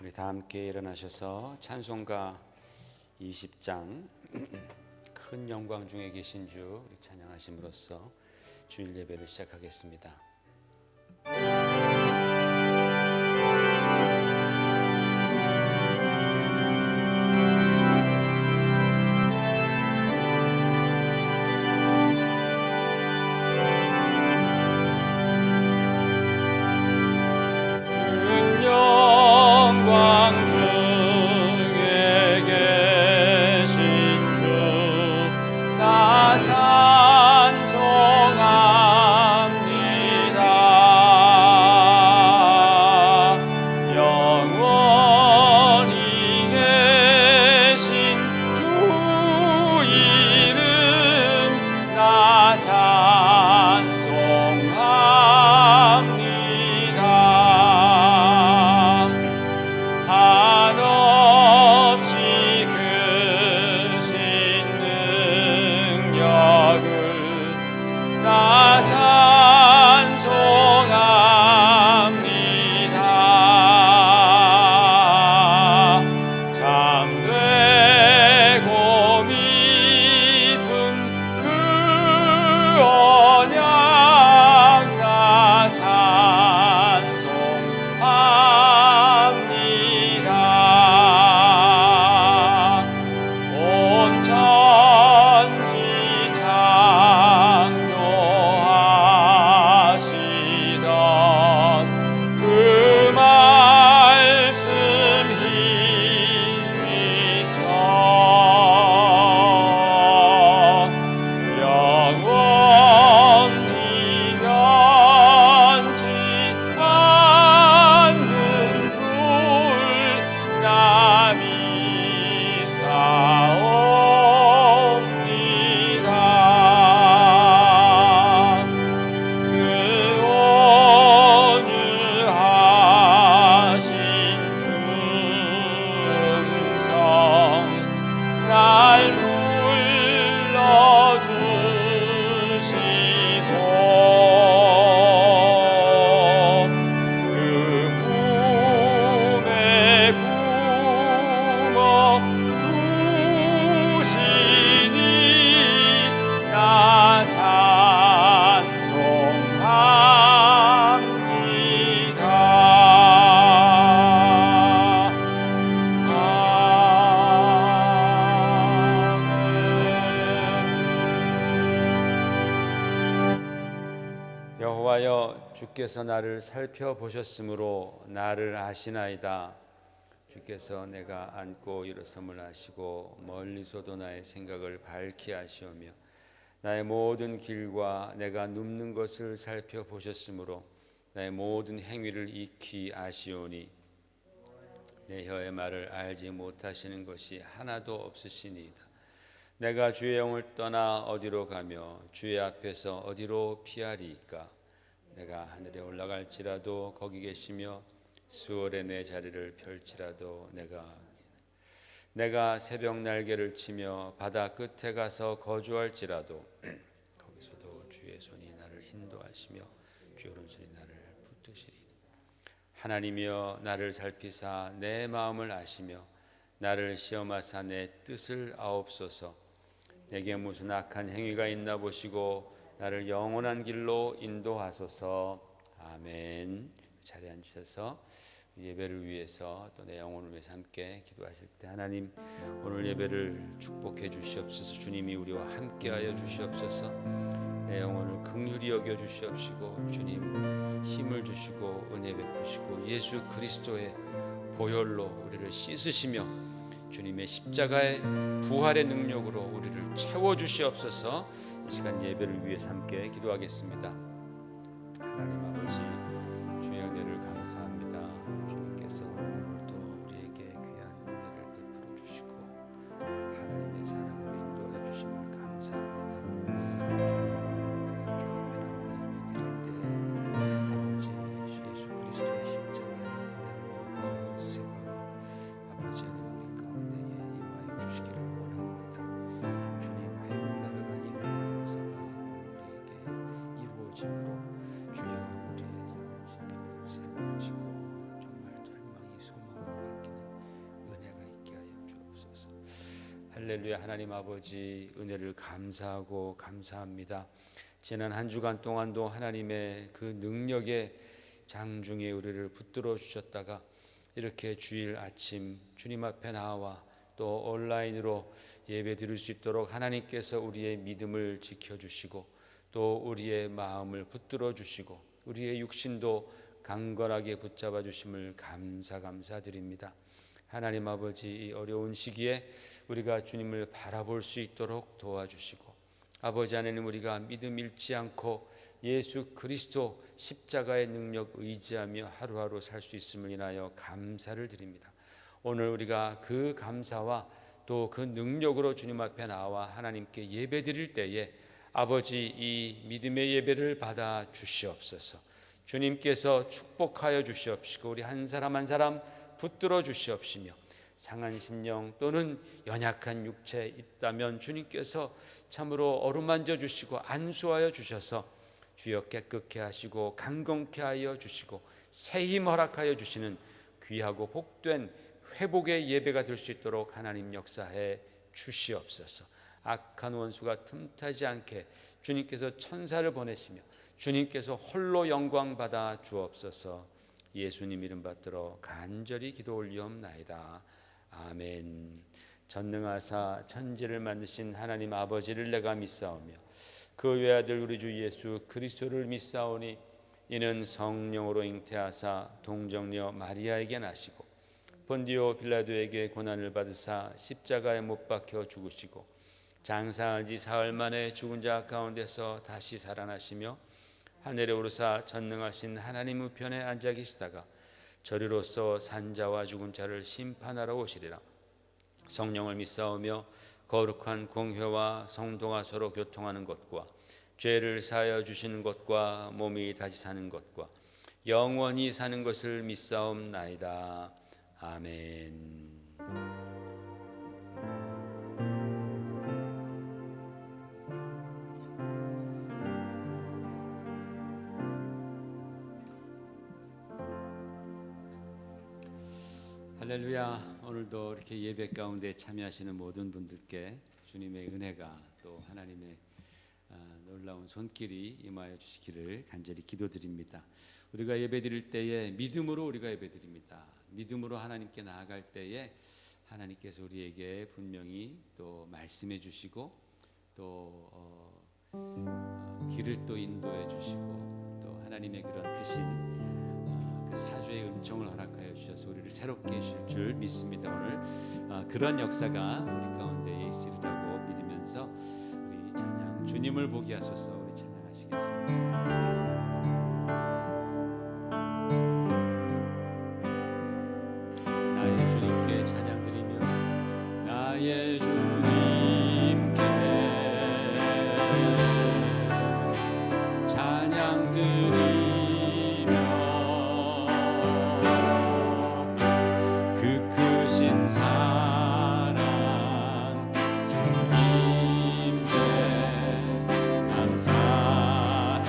우리 다 함께 일어나셔서 찬송가 20장 큰 영광 중에 계신 주 우리 찬양하심으로써 주일 예배를 시작하겠습니다. 여호와여, 주께서 나를 살펴보셨으므로 나를 아시나이다. 주께서 내가 앉고 일어섬을 아시고 멀리서도 나의 생각을 밝히 아시오며 나의 모든 길과 내가 눕는 것을 살펴보셨으므로 나의 모든 행위를 익히 아시오니 내 혀의 말을 알지 못하시는 것이 하나도 없으시니이다. 내가 주의 영을 떠나 어디로 가며 주의 앞에서 어디로 피하리이까? 내가 하늘에 올라갈지라도 거기 계시며 수월에 내 자리를 펼치라도 내가 새벽 날개를 치며 바다 끝에 가서 거주할지라도 거기서도 주의 손이 나를 인도하시며 주의 오른손이 나를 붙드시리니 하나님이여, 나를 살피사 내 마음을 아시며 나를 시험하사 내 뜻을 아옵소서. 내게 무슨 악한 행위가 있나 보시고 나를 영원한 길로 인도하소서. 아멘. 자리에 앉으셔서 예배를 위해서 또 내 영혼을 위해서 함께 기도하실 때, 하나님 오늘 예배를 축복해 주시옵소서. 주님이 우리와 함께하여 주시옵소서. 내 영혼을 긍휼히 여겨 주시옵시고 주님 힘을 주시고 은혜 베푸시고 예수 그리스도의 보혈로 우리를 씻으시며 주님의 십자가의 부활의 능력으로 우리를 채워 주시옵소서. 이 시간 예배를 위해서 함께 기도하겠습니다. 하나님 아버지, 주의 은혜를 감사합니다. 주님께서 오늘도 우리에게 귀한 은혜를 베풀어 주시고 하나님의 사랑으로 인도해 주심을 감사합니다. 주님, 하늘 나라가 임하는 역사가 우리에게 이루어지며 할렐루야. 하나님 아버지 은혜를 감사하고 감사합니다. 지난 한 주간 동안도 하나님의 그 능력의 장중에 우리를 붙들어 주셨다가 이렇게 주일 아침 주님 앞에 나와 또 온라인으로 예배 드릴 수 있도록 하나님께서 우리의 믿음을 지켜주시고 또 우리의 마음을 붙들어 주시고 우리의 육신도 강건하게 붙잡아 주심을 감사드립니다. 하나님 아버지, 이 어려운 시기에 우리가 주님을 바라볼 수 있도록 도와주시고 아버지 하나님, 우리가 믿음 잃지 않고 예수 그리스도 십자가의 능력 의지하며 하루하루 살 수 있음을 인하여 감사를 드립니다. 오늘 우리가 그 감사와 또 그 능력으로 주님 앞에 나와 하나님께 예배 드릴 때에 아버지, 이 믿음의 예배를 받아 주시옵소서. 주님께서 축복하여 주시옵시고 우리 한 사람 한 사람 붙들어 주시옵시며 상한 심령 또는 연약한 육체 있다면 주님께서 참으로 어루만져 주시고 안수하여 주셔서 주여 깨끗게 하시고 강건케 하여 주시고 새 힘 허락하여 주시는 귀하고 복된 회복의 예배가 될 수 있도록 하나님 역사해 주시옵소서. 악한 원수가 틈타지 않게 주님께서 천사를 보내시며 주님께서 홀로 영광 받아 주옵소서. 예수님 이름 받들어 간절히 기도 올리옵나이다. 아멘. 전능하사 천지를 만드신 하나님 아버지를 내가 믿사오며 그 외아들 우리 주 예수 그리스도를 믿사오니 이는 성령으로 잉태하사 동정녀 마리아에게 나시고 본디오 빌라도에게 고난을 받으사 십자가에 못 박혀 죽으시고 장사한 지 사흘 만에 죽은 자 가운데서 다시 살아나시며 하늘에 오르사 전능하신 하나님 우편에 앉아 계시다가 저리로서 산자와 죽은 자를 심판하러 오시리라. 성령을 믿사오며 거룩한 공회와 성도가 서로 교통하는 것과 죄를 사하여 주시는 것과 몸이 다시 사는 것과 영원히 사는 것을 믿사옵나이다. 아멘. 할렐루야. 오늘도 이렇게 예배 가운데 참여하시는 모든 분들께 주님의 은혜가 또 하나님의 놀라운 손길이 임하여 주시기를 간절히 기도드립니다. 우리가 예배드릴 때에 믿음으로 우리가 예배드립니다. 믿음으로 하나님께 나아갈 때에 하나님께서 우리에게 분명히 또 말씀해 주시고 또 길을 또 인도해 주시고 또 하나님의 그런 크신 사주의 은총을 허락하여 주셔서 우리를 새롭게 해주실 줄 믿습니다. 오늘 그런 역사가 우리 가운데 있으리라고 믿으면서 우리 찬양 주님을 보게 하소서 우리 찬양하시겠습니다. 나의 주님께 찬양 드리며 나의 주님께 찬양 드리며 사랑 주님께 감사해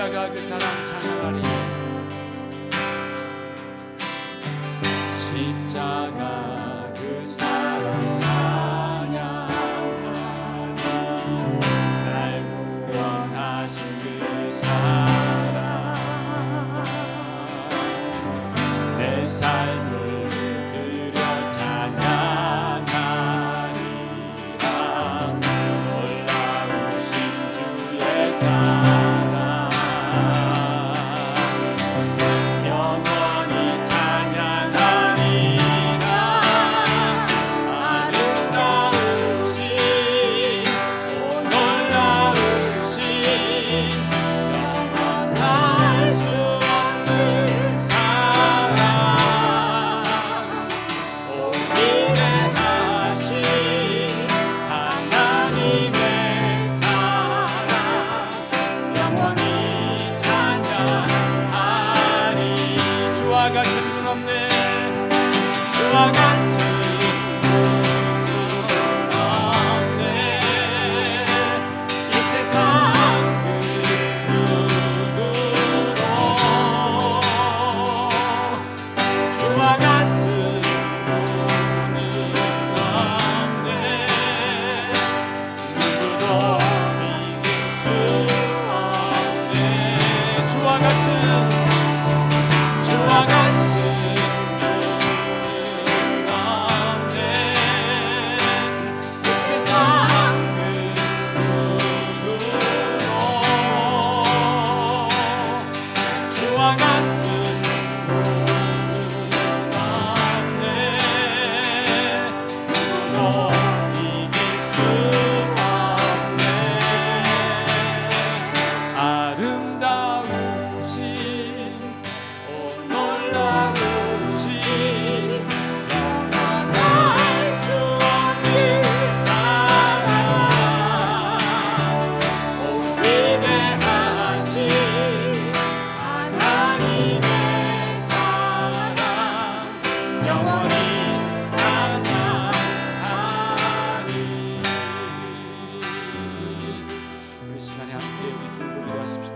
십자가 그 사랑 찬양하리. 십자가 그 사랑 찬양하리. 날 구원하신 그 사랑. 내 삶을 드려 찬양하리라. 놀라우신 주의 사랑.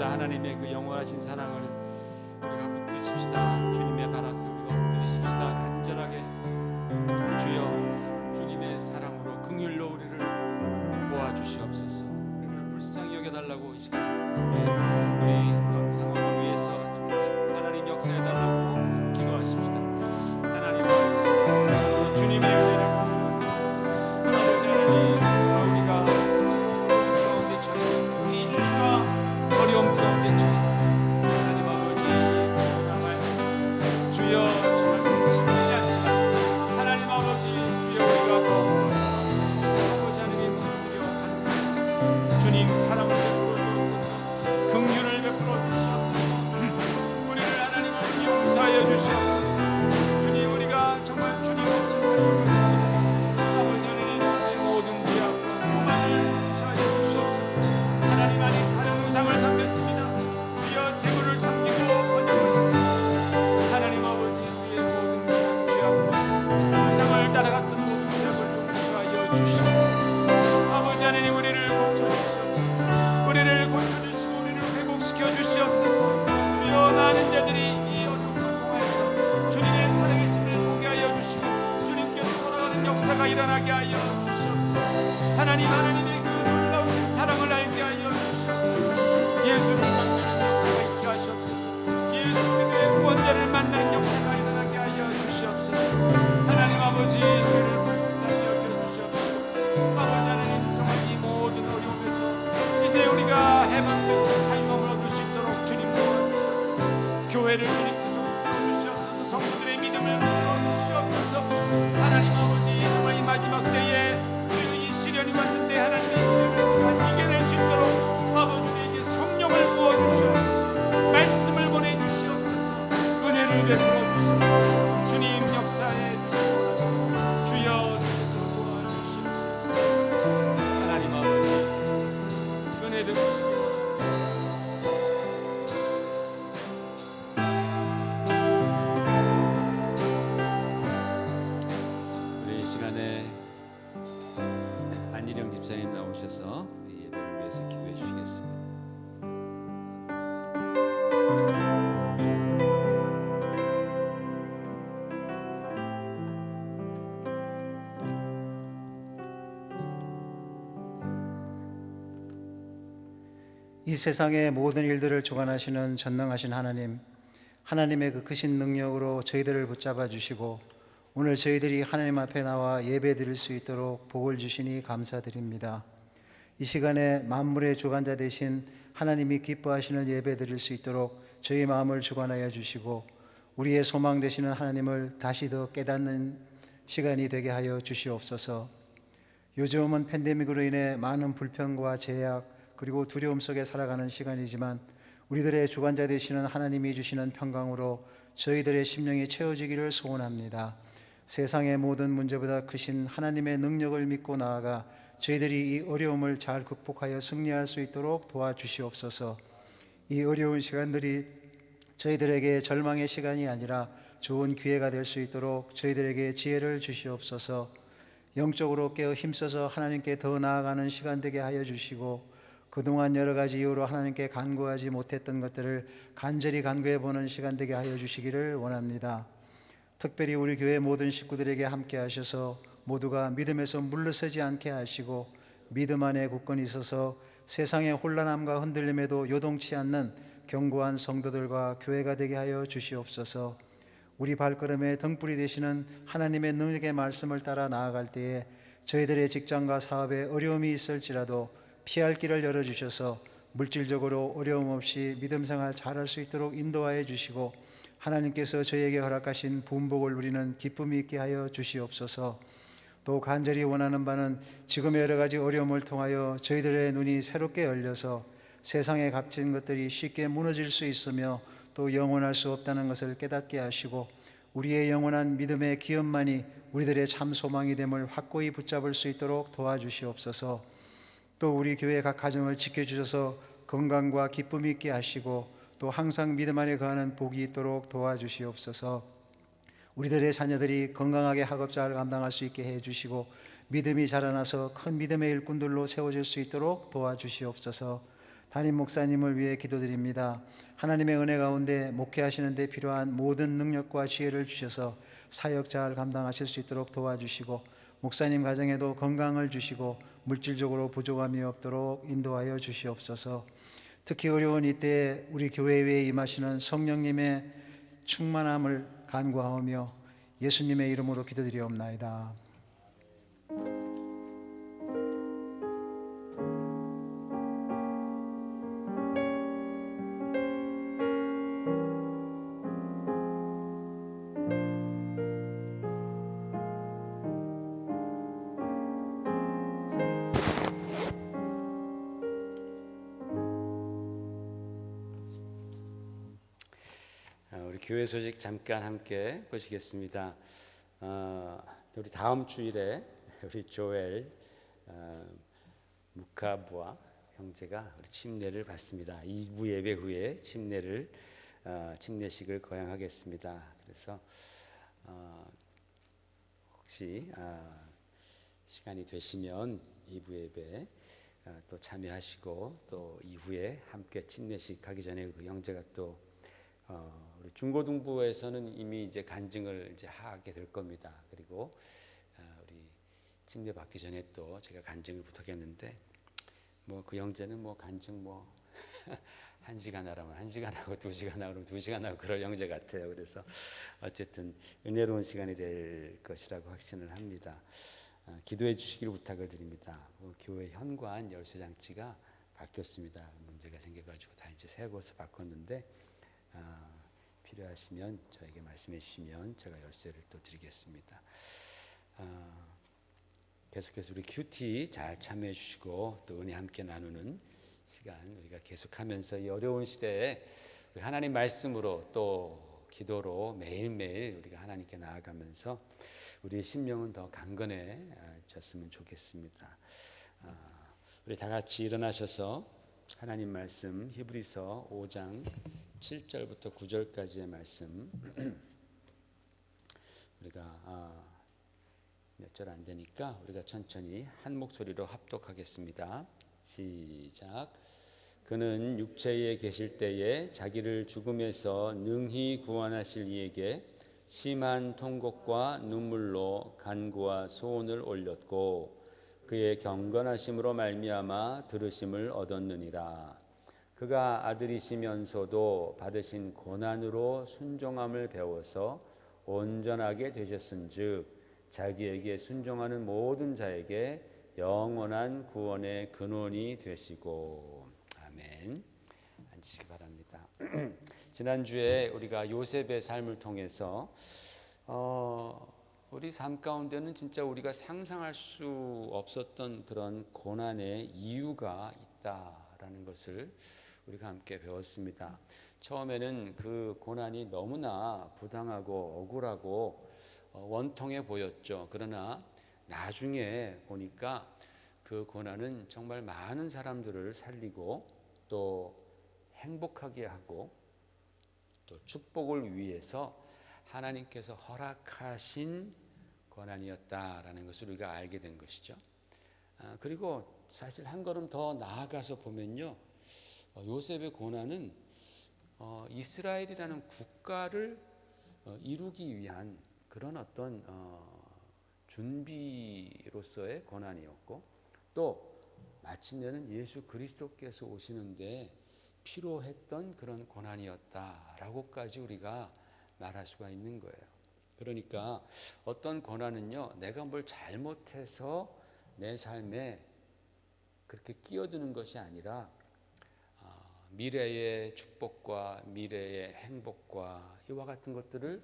하나님의 그 영원하신 사랑을 우리가 붙드십시다. 주님의 발 앞에 우리가 엎드리십시다. 간절하게 주여 주님의 사랑으로 긍휼로 우리를 보아주시옵소서. 우리를 불쌍히 여겨달라고 이 시간에 우리 현 상황을 위해서 정말 하나님 역사해달라고 기도하십시다. 하나님 아버지 주님의 은혜를 아버지 하나님 우리가 가운데 처해 우리 인류가 어려움 가운데 처해 하나님 아버지 사랑하여 주여 정말 쉽지 않지만 하나님 아버지 주여 우리가 아버지 하나님의 모습으로 주님 사랑을 베풀어 주옵소서. 주시옵소서. 아버지 하나님 우리를 고쳐주시옵소서. 우리를 고쳐주시고 우리를 회복시켜 주시옵소서. 주여 많은 자들이 이 어려움을 통해서 주님의 살아계심을 보게 하여 주시고 주님께로 돌아가는 역사가 일어나게 하여 주시옵소서. 하나님의 그 놀라우신 사랑을 알게 하여 주시옵소서. 예수를 만나는 역사가 있게 하시옵소서. 예수님의 구원자를 만나는 역사가 일어나게 하여 주시옵소서. 하나님 아버지 그를 불쌍히 여겨주시옵소서. 아버지 하나님 정말 이 모든 어려움에서 이제 우리가 해방되고 자유함을 얻을 수 있도록 주님 도와주시옵소서. 교회를 주님께서 이끌어주시옵소서. 성도들의 믿음을 이끌어주시옵소서. 하나님 아버지 정말 이 마지막 때에 주여 이 시련이 왔는데 하나님의 시련을 우리가 이겨낼 수 있도록 아버지 우리에게 성령을 부어주시옵소서. 말씀을 보내주시옵소서. 은혜를 베풀어 주시옵소서. 주님 역사에 주시옵소서. 주여 주께서 도와주시옵소서. 하나님 아버지 은혜 베푸시옵소서. 우리 이 시간에 안일영 집사님 나오셔서 우리 예배를 위해서 기도해 주시겠습니다. 이 세상의 모든 일들을 주관하시는 전능하신 하나님, 하나님의 그 크신 능력으로 저희들을 붙잡아 주시고 오늘 저희들이 하나님 앞에 나와 예배 드릴 수 있도록 복을 주시니 감사드립니다. 이 시간에 만물의 주관자 되신 하나님이 기뻐하시는 예배 드릴 수 있도록 저희 마음을 주관하여 주시고 우리의 소망 되시는 하나님을 다시 더 깨닫는 시간이 되게 하여 주시옵소서. 요즘은 팬데믹으로 인해 많은 불평과 제약 그리고 두려움 속에 살아가는 시간이지만 우리들의 주관자 되시는 하나님이 주시는 평강으로 저희들의 심령이 채워지기를 소원합니다. 세상의 모든 문제보다 크신 하나님의 능력을 믿고 나아가 저희들이 이 어려움을 잘 극복하여 승리할 수 있도록 도와주시옵소서. 이 어려운 시간들이 저희들에게 절망의 시간이 아니라 좋은 기회가 될 수 있도록 저희들에게 지혜를 주시옵소서. 영적으로 깨어 힘써서 하나님께 더 나아가는 시간 되게 하여 주시고 그동안 여러 가지 이유로 하나님께 간구하지 못했던 것들을 간절히 간구해 보는 시간 되게 하여 주시기를 원합니다. 특별히 우리 교회 모든 식구들에게 함께 하셔서 모두가 믿음에서 물러서지 않게 하시고 믿음 안에 굳건히 있어서 세상의 혼란함과 흔들림에도 요동치 않는 견고한 성도들과 교회가 되게 하여 주시옵소서. 우리 발걸음의 등불이 되시는 하나님의 능력의 말씀을 따라 나아갈 때에 저희들의 직장과 사업에 어려움이 있을지라도 피할 길을 열어주셔서 물질적으로 어려움 없이 믿음 생활 잘할 수 있도록 인도하여 주시고 하나님께서 저희에게 허락하신 분복을 누리는 기쁨이 있게 하여 주시옵소서. 또 간절히 원하는 바는 지금의 여러 가지 어려움을 통하여 저희들의 눈이 새롭게 열려서 세상에 값진 것들이 쉽게 무너질 수 있으며 또 영원할 수 없다는 것을 깨닫게 하시고 우리의 영원한 믿음의 기업만이 우리들의 참 소망이 됨을 확고히 붙잡을 수 있도록 도와주시옵소서. 또 우리 교회 각 가정을 지켜주셔서 건강과 기쁨이 있게 하시고 또 항상 믿음 안에 거하는 복이 있도록 도와주시옵소서. 우리들의 자녀들이 건강하게 학업잘 감당할 수 있게 해주시고 믿음이 자라나서 큰 믿음의 일꾼들로 세워질 수 있도록 도와주시옵소서. 담임 목사님을 위해 기도드립니다. 하나님의 은혜 가운데 목회하시는 데 필요한 모든 능력과 지혜를 주셔서 사역 잘 감당하실 수 있도록 도와주시고 목사님 가정에도 건강을 주시고 물질적으로 부족함이 없도록 인도하여 주시옵소서. 특히 어려운 이때에 우리 교회에 임하시는 성령님의 충만함을 간구하오며 예수님의 이름으로 기도드리옵나이다. 우리 교회 소식 잠깐 함께 보시겠습니다. 우리 다음 주일에 우리 조엘 무카부아 형제가 우리 침례를 받습니다. 2부 예배 후에 침례식을 거행하겠습니다. 그래서 혹시 시간이 되시면 2부 예배 또 참여하시고 또 이후에 함께 침례식 하기 전에 그 형제가 또 우리 중고등부에서는 이미 이제 간증을 이제 하게 될 겁니다. 그리고 우리 침례 받기 전에 또 제가 간증을 부탁했는데 뭐 그 형제는 뭐 간증 뭐 1시간 하라면 1시간 하고 2시간 하라면 2시간 하고 그럴 형제 같아요. 그래서 어쨌든 은혜로운 시간이 될 것이라고 확신을 합니다. 기도해 주시기를 부탁을 드립니다. 교회 현관 열쇠 장치가 바뀌었습니다. 문제가 생겨가지고 다 이제 새 곳을 바꿨는데 필요하시면 저에게 말씀해 주시면 제가 열쇠를 또 드리겠습니다. 계속해서 우리 큐티 잘 참여해 주시고 또 은혜 함께 나누는 시간 우리가 계속하면서 이 어려운 시대에 우리 하나님 말씀으로 또 기도로 매일매일 우리가 하나님께 나아가면서 우리의 심령은 더 강건해졌으면 좋겠습니다. 우리 다 같이 일어나셔서 하나님 말씀 히브리서 5장 7절부터 9절까지의 말씀 우리가 몇 절 안 되니까 우리가 천천히 한 목소리로 합독하겠습니다. 시작. 그는 육체에 계실 때에 자기를 죽음에서 능히 구원하실 이에게 심한 통곡과 눈물로 간구와 소원을 올렸고 그의 경건하심으로 말미암아 들으심을 얻었느니라. 그가 아들이시면서도 받으신 고난으로 순종함을 배워서 온전하게 되셨은즉 자기에게 순종하는 모든 자에게 영원한 구원의 근원이 되시고. 아멘. 앉으시기 바랍니다. 지난주에 우리가 요셉의 삶을 통해서 우리 삶 가운데는 진짜 우리가 상상할 수 없었던 그런 고난의 이유가 있다라는 것을 우리가 함께 배웠습니다. 처음에는 그 고난이 너무나 부당하고 억울하고 원통해 보였죠. 그러나 나중에 보니까 그 고난은 정말 많은 사람들을 살리고 또 행복하게 하고 또 축복을 위해서 하나님께서 허락하신 고난이었다라는 것을 우리가 알게 된 것이죠. 그리고 사실 한 걸음 더 나아가서 보면요, 요셉의 고난은 이스라엘이라는 국가를 이루기 위한 그런 어떤 준비로서의 고난이었고 또 마침내는 예수 그리스도께서 오시는데 필요했던 그런 고난이었다라고까지 우리가 말할 수가 있는 거예요. 그러니까 어떤 고난은요, 내가 뭘 잘못해서 내 삶에 그렇게 끼어드는 것이 아니라 미래의 축복과 미래의 행복과 이와 같은 것들을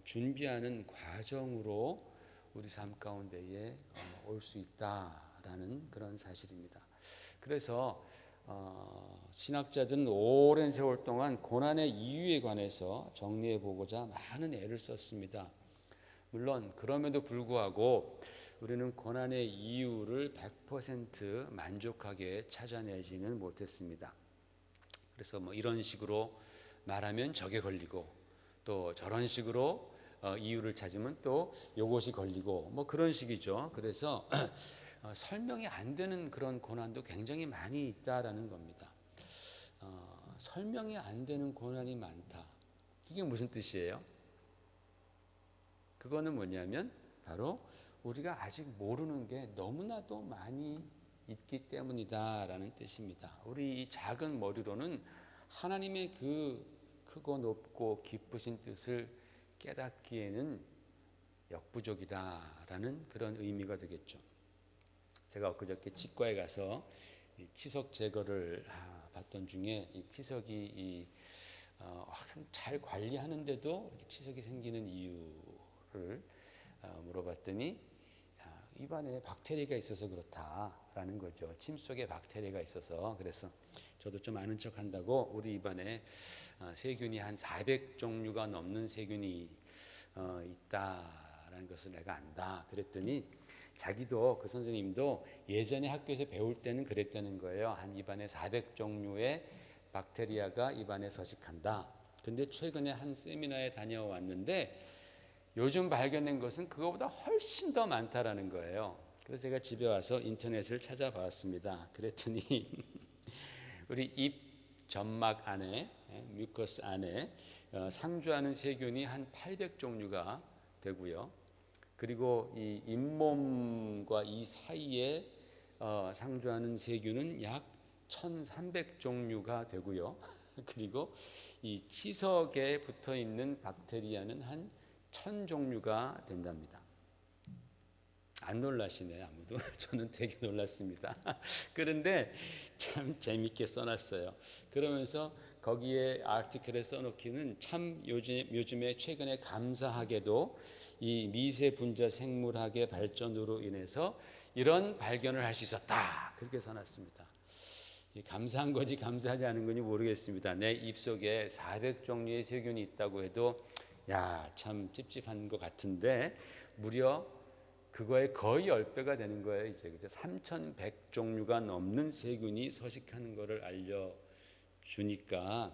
준비하는 과정으로 우리 삶 가운데에 올 수 있다라는 그런 사실입니다. 그래서 신학자들은 오랜 세월 동안 고난의 이유에 관해서 정리해 보고자 많은 애를 썼습니다. 물론 그럼에도 불구하고 우리는 고난의 이유를 100% 만족하게 찾아내지는 못했습니다. 그래서 뭐 이런 식으로 말하면 저게 걸리고 또 저런 식으로 이유를 찾으면 또 요것이 걸리고 뭐 그런 식이죠. 그래서 설명이 안 되는 그런 고난도 굉장히 많이 있다라는 겁니다. 설명이 안 되는 고난이 많다. 이게 무슨 뜻이에요? 그거는 뭐냐면 바로 우리가 아직 모르는 게 너무나도 많이 있기 때문이다라는 뜻입니다. 우리 이 작은 머리로는 하나님의 그 크고 높고 깊으신 뜻을 깨닫기에는 역부족이다라는 그런 의미가 되겠죠. 제가 엊그저께 치과에 가서 치석 제거를 받던 중에 이 치석이 잘 관리하는데도 치석이 생기는 이유를 물어봤더니 입안에 박테리아가 있어서 그렇다라는 거죠. 침 속에 박테리아가 있어서. 그래서 저도 좀 아는 척 한다고 우리 입안에 세균이 한 400종류가 넘는 세균이 있다라는 것을 내가 안다. 그랬더니 자기도 그 선생님도 예전에 학교에서 배울 때는 그랬다는 거예요. 한 입안에 400종류의 박테리아가 입안에 서식한다. 근데 최근에 한 세미나에 다녀왔는데 요즘 발견된 것은 그거보다 훨씬 더 많다라는 거예요. 그래서 제가 집에 와서 인터넷을 찾아봤습니다. 그랬더니 우리 입 점막 안에, 뮤커스 안에 상주하는 세균이 한 800종류가 되고요. 그리고 이 잇몸과 이 사이에 상주하는 세균은 약 1300종류가 되고요. 그리고 이 치석에 붙어 있는 박테리아는 한 1000종류가 된답니다. 안 놀라시네 아무도. 저는 되게 놀랐습니다. 그런데 참 재밌게 써놨어요. 그러면서 거기에 아티클에 써놓기는 참 요즘에 최근에 감사하게도 이 미세 분자 생물학의 발전으로 인해서 이런 발견을 할 수 있었다, 그렇게 써놨습니다. 감사한 건지 감사하지 않은 건지 모르겠습니다. 내 입속에 400종류의 세균이 있다고 해도 야, 참 찝찝한 것 같은데 무려 그거의 거의 10배가 되는 거예요. 이제 그죠? 3,100종류가 넘는 세균이 서식하는 것을 알려주니까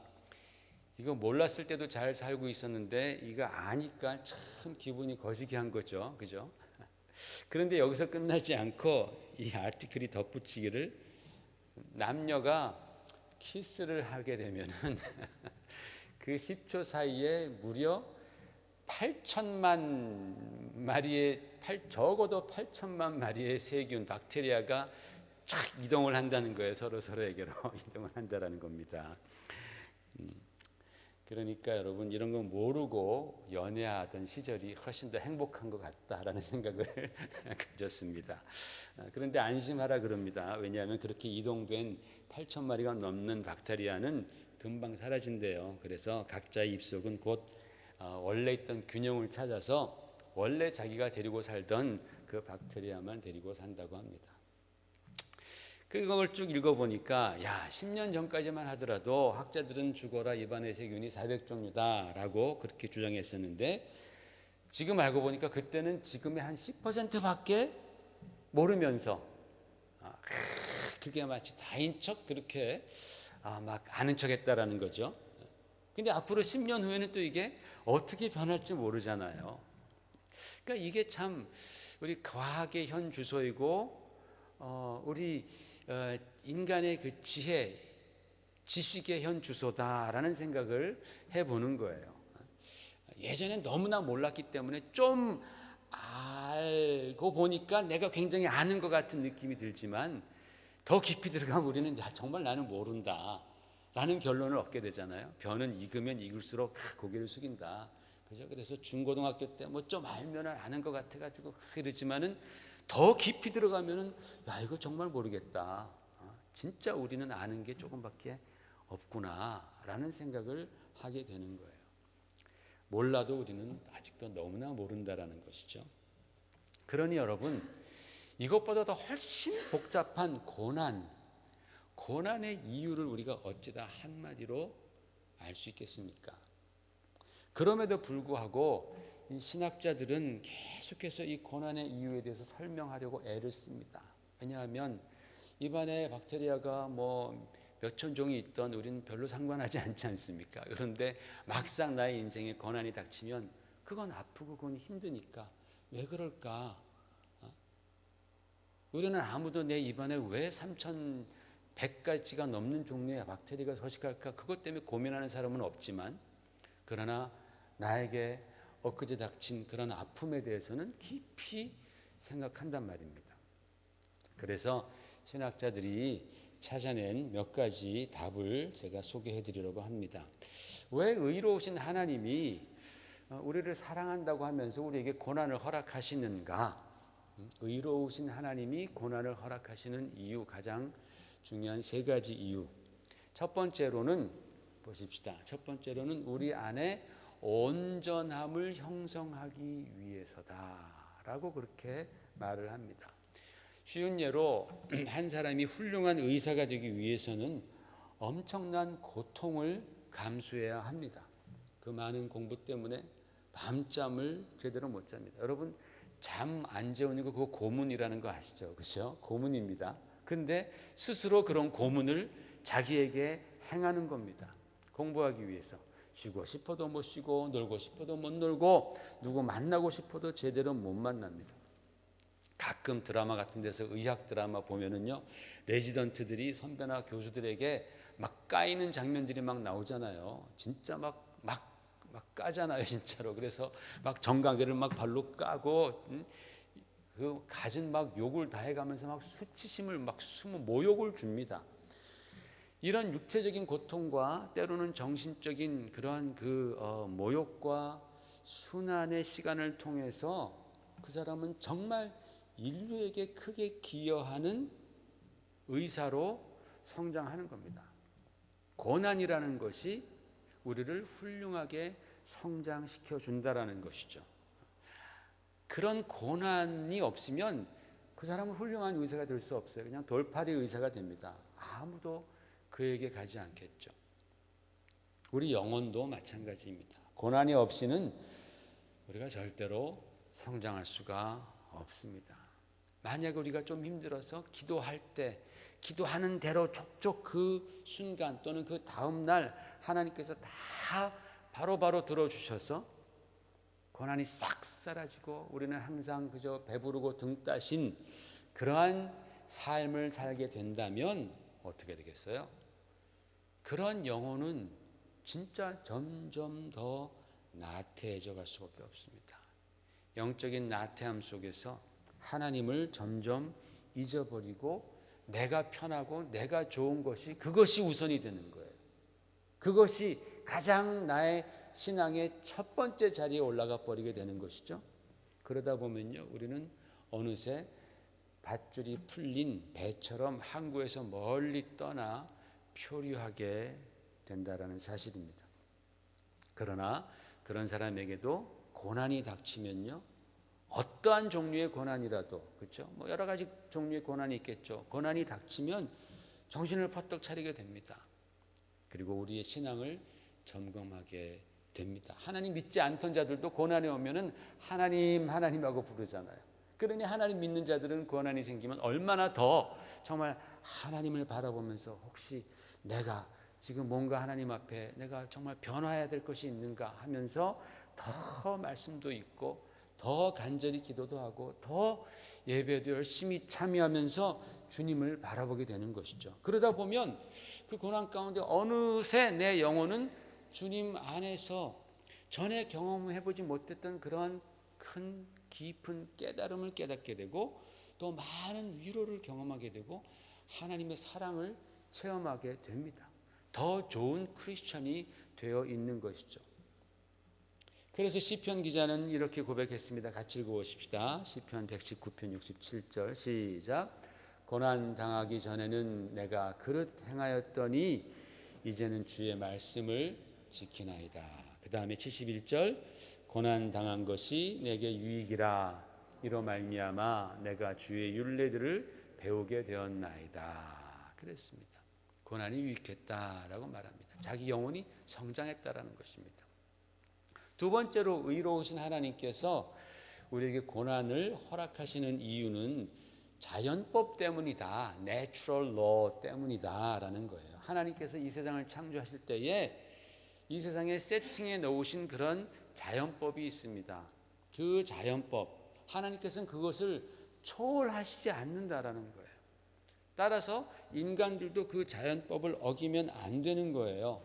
이거 몰랐을 때도 잘 살고 있었는데 이거 아니까 참 기분이 거시기한 거죠, 그죠? 그런데 여기서 끝나지 않고 이 아티클이 덧붙이기를 남녀가 키스를 하게 되면은 그 10초 사이에 무려 8천만 마리의 적어도 8천만 마리의 세균, 박테리아가 쫙 이동을 한다는 거예요. 서로에게로 이동을 한다라는 겁니다. 그러니까 여러분 이런 거 모르고 연애하던 시절이 훨씬 더 행복한 것 같다라는 생각을 가졌습니다. 그런데 안심하라 그럽니다. 왜냐하면 그렇게 이동된 8천 마리가 넘는 박테리아는 금방 사라진대요. 그래서 각자의 입속은 곧 원래 있던 균형을 찾아서 원래 자기가 데리고 살던 그 박테리아만 데리고 산다고 합니다. 그걸 쭉 읽어보니까 야, 10년 전까지만 하더라도 학자들은 죽어라 입안의 세균이 400종류다라고 그렇게 주장했었는데 지금 알고 보니까 그때는 지금의 한 10%밖에 모르면서 그게 마치 다인 척 그렇게 막 아는 척 했다라는 거죠. 근데 앞으로 10년 후에는 또 이게 어떻게 변할지 모르잖아요. 그러니까 이게 참 우리 과학의 현 주소이고 우리 인간의 그 지혜, 지식의 현 주소다라는 생각을 해보는 거예요. 예전엔 너무나 몰랐기 때문에 좀 알고 보니까 내가 굉장히 아는 것 같은 느낌이 들지만 더 깊이 들어가면 우리는 야, 정말 나는 모른다 라는 결론을 얻게 되잖아요. 변은 익으면 익을수록 고개를 숙인다. 그죠? 그래서 중고등학교 때 뭐 좀 알면 아는 것 같아가지고 이러지만은 더 깊이 들어가면은 야, 이거 정말 모르겠다. 진짜 우리는 아는 게 조금밖에 없구나라는 생각을 하게 되는 거예요. 몰라도 우리는 아직도 너무나 모른다라는 것이죠. 그러니 여러분, 이것보다 더 훨씬 복잡한 고난의 이유를 우리가 어찌다 한마디로 알 수 있겠습니까? 그럼에도 불구하고 이 신학자들은 계속해서 이 고난의 이유에 대해서 설명하려고 애를 씁니다. 왜냐하면 입안에 박테리아가 뭐 몇천 종이 있던 우리는 별로 상관하지 않지 않습니까? 그런데 막상 나의 인생에 고난이 닥치면 그건 아프고 그건 힘드니까 왜 그럴까? 우리는 아무도 내 입안에 왜 3,100가지가 넘는 종류의 박테리아가 서식할까? 그것 때문에 고민하는 사람은 없지만 그러나 나에게 엊그제 닥친 그런 아픔에 대해서는 깊이 생각한단 말입니다. 그래서 신학자들이 찾아낸 몇 가지 답을 제가 소개해 드리려고 합니다. 왜 의로우신 하나님이 우리를 사랑한다고 하면서 우리에게 고난을 허락하시는가? 의로우신 하나님이 고난을 허락하시는 이유, 가장 중요한 세 가지 이유. 첫 번째로는 보십시다. 첫 번째로는 우리 안에 온전함을 형성하기 위해서다라고 그렇게 말을 합니다. 쉬운 예로 한 사람이 훌륭한 의사가 되기 위해서는 엄청난 고통을 감수해야 합니다. 그 많은 공부 때문에 밤잠을 제대로 못 잡니다. 여러분 잠 안 재우는 거 그거 고문이라는 거 아시죠? 그렇죠? 고문입니다. 근데 스스로 그런 고문을 자기에게 행하는 겁니다. 공부하기 위해서. 쉬고 싶어도 못 쉬고 놀고 싶어도 못 놀고 누구 만나고 싶어도 제대로 못 만납니다. 가끔 드라마 같은 데서 의학 드라마 보면은요, 레지던트들이 선배나 교수들에게 막 까이는 장면들이 막 나오잖아요. 진짜 막 까잖아요, 진짜로. 그래서 막 정강이를 막 발로 까고, 그 갖은 막 욕을 다 해가면서 막 수치심을 막 모욕을 줍니다. 이런 육체적인 고통과 때로는 정신적인 그러한 모욕과 순환의 시간을 통해서 그 사람은 정말 인류에게 크게 기여하는 의사로 성장하는 겁니다. 고난이라는 것이 우리를 훌륭하게 성장시켜 준다라는 것이죠. 그런 고난이 없으면 그 사람은 훌륭한 의사가 될 수 없어요. 그냥 돌팔이 의사가 됩니다. 아무도 그에게 가지 않겠죠. 우리 영혼도 마찬가지입니다. 고난이 없이는 우리가 절대로 성장할 수가 없습니다. 만약 우리가 좀 힘들어서 기도할 때 기도하는 대로 족족 그 순간 또는 그 다음 날 하나님께서 다 바로바로 들어주셔서 고난이 싹 사라지고 우리는 항상 그저 배부르고 등 따신 그러한 삶을 살게 된다면 어떻게 되겠어요? 그런 영혼은 진짜 점점 더 나태해져 갈 수밖에 없습니다. 영적인 나태함 속에서 하나님을 점점 잊어버리고 내가 편하고 내가 좋은 것이 그것이 우선이 되는 거예요. 그것이 가장 나의 신앙의 첫 번째 자리에 올라가 버리게 되는 것이죠. 그러다 보면요, 우리는 어느새 밧줄이 풀린 배처럼 항구에서 멀리 떠나 표류하게 된다라는 사실입니다. 그러나 그런 사람에게도 고난이 닥치면요, 어떠한 종류의 고난이라도, 그렇죠? 뭐 여러 가지 종류의 고난이 있겠죠. 고난이 닥치면 정신을 퍼뜩 차리게 됩니다. 그리고 우리의 신앙을 점검하게 됩니다. 하나님 믿지 않던 자들도 고난이 오면은 하나님 하나님하고 부르잖아요. 그러니 하나님 믿는 자들은 고난이 생기면 얼마나 더 정말 하나님을 바라보면서 혹시 내가 지금 뭔가 하나님 앞에 내가 정말 변화해야 될 것이 있는가 하면서 더 말씀도 읽고 더 간절히 기도도 하고 더 예배도 열심히 참여하면서 주님을 바라보게 되는 것이죠. 그러다 보면 그 고난 가운데 어느새 내 영혼은 주님 안에서 전에 경험해보지 못했던 그러한 큰 깊은 깨달음을 깨닫게 되고 또 많은 위로를 경험하게 되고 하나님의 사랑을 체험하게 됩니다. 더 좋은 크리스천이 되어 있는 것이죠. 그래서 시편 기자는 이렇게 고백했습니다. 같이 읽어보십시다. 시편 119편 67절 시작. 고난 당하기 전에는 내가 그릇 행하였더니 이제는 주의 말씀을 지키나이다. 그 다음에 71절 고난 당한 것이 내게 유익이라 이로 말미암아 내가 주의 율례들을 배우게 되었나이다. 그랬습니다. 고난이 유익했다라고 말합니다. 자기 영혼이 성장했다라는 것입니다. 두 번째로 의로우신 하나님께서 우리에게 고난을 허락하시는 이유는 자연법 때문이다. Natural law 때문이다라는 거예요. 하나님께서 이 세상을 창조하실 때에 이 세상에 세팅해 놓으신 그런 자연법이 있습니다. 그 자연법, 하나님께서는 그것을 초월하시지 않는다라는 거예요. 따라서 인간들도 그 자연법을 어기면 안 되는 거예요.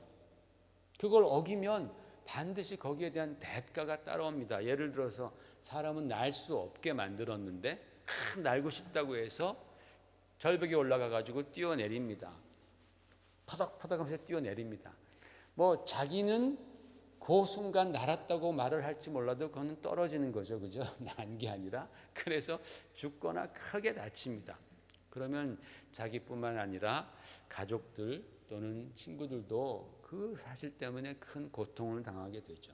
그걸 어기면 반드시 거기에 대한 대가가 따라옵니다. 예를 들어서 사람은 날 수 없게 만들었는데 날고 싶다고 해서 절벽에 올라가 가지고 뛰어내립니다. 퍼덕퍼덕 하면서 뛰어내립니다. 뭐 자기는 그 순간 날았다고 말을 할지 몰라도 그거는 떨어지는 거죠. 그죠? 난 게 아니라. 그래서 죽거나 크게 다칩니다. 그러면 자기뿐만 아니라 가족들 또는 친구들도 그 사실 때문에 큰 고통을 당하게 되죠.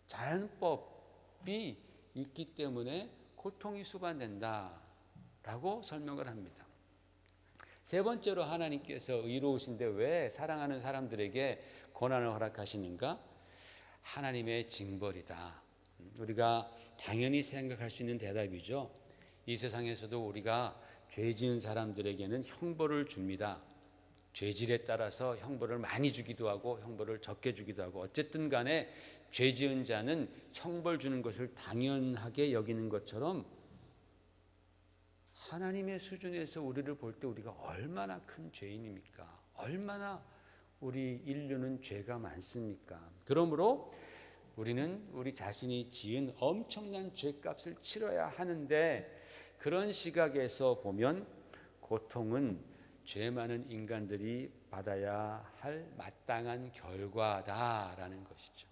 자연법이 있기 때문에 고통이 수반된다라고 설명을 합니다. 세 번째로 하나님께서 의로우신데 왜 사랑하는 사람들에게 고난을 허락하시는가? 하나님의 징벌이다. 우리가 당연히 생각할 수 있는 대답이죠. 이 세상에서도 우리가 죄 지은 사람들에게는 형벌을 줍니다. 죄질에 따라서 형벌을 많이 주기도 하고 형벌을 적게 주기도 하고 어쨌든 간에 죄 지은 자는 형벌 주는 것을 당연하게 여기는 것처럼 하나님의 수준에서 우리를 볼 때 우리가 얼마나 큰 죄인입니까? 얼마나 우리 인류는 죄가 많습니까? 그러므로 우리는 우리 자신이 지은 엄청난 죄값을 치러야 하는데, 그런 시각에서 보면 고통은 죄 많은 인간들이 받아야 할 마땅한 결과다라는 것이죠.